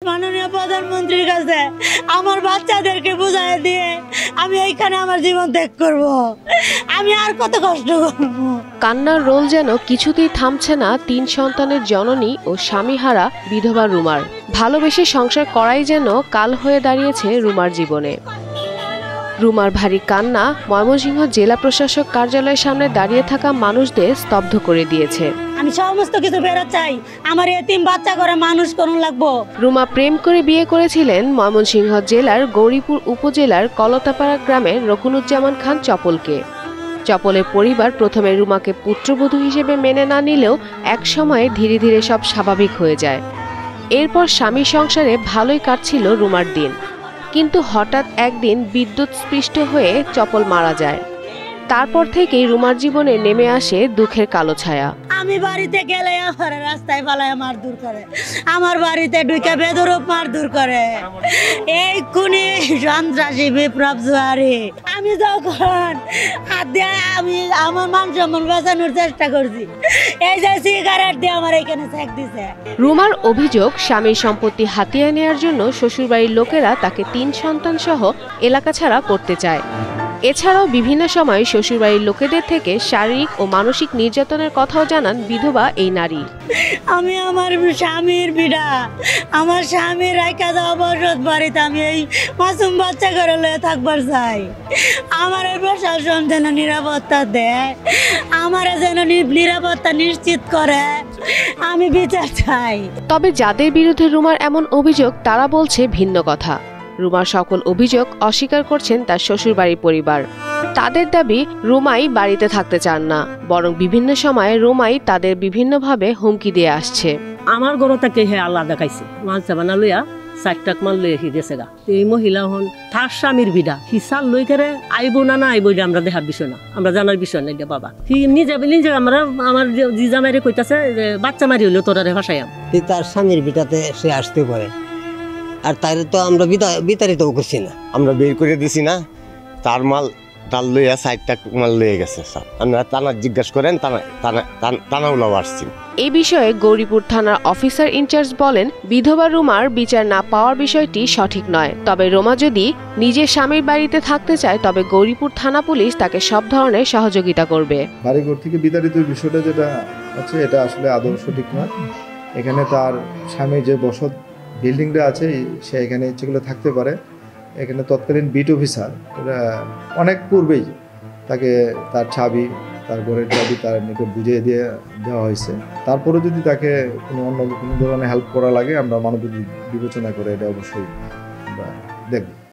মাননীয় প্রধানমন্ত্রীর কাছে আমার বাচ্চাদেরকে বুঝাই দিয়ে আমি এইখানে আমার জীবন ত্যাগ করব। আমি আর কত কষ্ট করব। কান্নার রোল যেন কিছুতেই থামছে না ৩ সন্তানের জননী ও স্বামীহারা বিধবা রুমার। ভালোবেসে সংসার করাই যেন কাল হয়ে দাঁড়িয়েছে রুমার জীবনে। রুমার ভারী কান্না ময়মনসিংহ জেলা প্রশাসক কার্যালয়ের সামনে দাঁড়িয়ে থাকা মানুষদের স্তব্ধ করে দিয়েছে। আমি সমস্ত কিছু ফেরত চাই, আমার এতিম বাচ্চা করে মানুষ করুন লাগবো। রুমা প্রেম করে বিয়ে করেছিলেন ময়মনসিংহ জেলার গৌরীপুর উপজেলার কলতাপাড়া গ্রামের রকুনুজ্জামান খান চপলকে। চপলের পরিবার প্রথমে রুমাকে পুত্রবধূ হিসেবে মেনে না নিলেও এক সময়ে ধীরে ধীরে সব স্বাভাবিক হয়ে যায়। এরপর স্বামীর সংসারে ভালোই কাটছিল রুমার দিন, কিন্তু হঠাৎ একদিন বিদ্যুৎস্পৃষ্ট হয়ে চপল মারা যায়। তারপর থেকেই রুমার জীবনে নেমে আসে দুঃখের কালো ছায়া। আমি বাড়িতে গেলে আমার রাস্তায় পালায় মারধর করে, আমার বাড়িতে ঢুকে বেদরূপ মারধর করে, এই খুনি সন্ত্রাসী বিপ্লব জোয়ারি। আমি যখন হাত দিয়ে আমি আমার মান সম্মান বাঁচানোর চেষ্টা করছি, এই যে সিগারেট দিয়ে আমার এখানে চেক দিছে। রুমার অভিযোগ, স্বামীর সম্পত্তি হাতিয়ে নেওয়ার জন্য শ্বশুরবাড়ির লোকেরা তাকে ৩ সন্তান সহ এলাকা ছাড়া করতে চায়। এছাড়াও বিভিন্ন সময় শ্বশুরবাড়ির লোকেদের থেকে শারীরিক ও মানসিক নির্যাতনের কথাও জানান বিধবা এই নারী। আমি আমার স্বামীর বিড়া, আমার স্বামীর রাইকা যাওয়া বসত বাড়িতে আমি এই মাসুম বাচ্চা করে লয়ে থাকবার চাই। আমার এই প্রশাসন যেন নিরাপত্তা দেয়, আমার যেন নিরাপত্তা নিশ্চিত করে, আমি বিচার চাই। তবে যাদের বিরুদ্ধে রুমার এমন অভিযোগ তারা বলছে ভিন্ন কথা। রুমার সকল অভিযোগ অস্বীকার করছেন তার শ্বশুরবাড়ির পরিবার। তাদের দাবি রুমাই বাড়িতে থাকতে চান না, বরং বিভিন্ন সময়ে রুমাই তাদের বিভিন্নভাবে হুমকি দিয়ে আসছে। আমার ঘর থেকে হে আল্লাহ দেখাইছে, মালসা বানা লইয়া 4 টাক মাল লইয়া হি গেছে গা। এই মহিলা হন তার স্বামীর বিডা, হিসাল লই করে আইব না আইব এটা আমরা দেখার বিষয় না, আমরা জানার বিষয় না। এটা বাবা হি নিজে আমার জিজা মারি কইতাছে যে বাচ্চা মারি হইলেও তোরারে ভাসাইয়াম। তার স্বামীর বিটাতে সে আসতে পারে, আর তার তো আমরা বিতাড়িত করছি না, আমরা বের করে দিছি না। তার মাল তার লইয়া 4 টাক মাল লইয়া গেছে স্যার। আমরা থানা জিজ্ঞাসা করেন, থানাগুলো আসছি। এই বিষয়ে গৌরীপুর থানার অফিসার ইনচার্জ বলেন, বিধবা রুমার বিচার না পাওয়ার বিষয়টি সঠিক নয়। তবে রুমা যদি নিজের স্বামীর বাড়িতে থাকতে চায় তবে গৌরীপুর থানা পুলিশ তাকে সব ধরনের সহযোগিতা করবে। বাড়িঘর থেকে বিতাড়িত বিষয়টা যেটা আছে এটা আসলে আদৌ সঠিক নয়। এখানে তার স্বামীর যে বসত বিল্ডিংটা আছে সে এখানে ইচ্ছেগুলো থাকতে পারে। এখানে তৎকালীন বিট অফিসার অনেক পূর্বেই তাকে তার চাবি, তার ঘরের চাবি তার নিকট বুঝিয়ে দেওয়া হয়েছে। তারপরে যদি তাকে অন্য কোনো ধরনের হেল্প করা লাগে আমরা মানবিক বিবেচনা করে এটা অবশ্যই আমরা দেখব।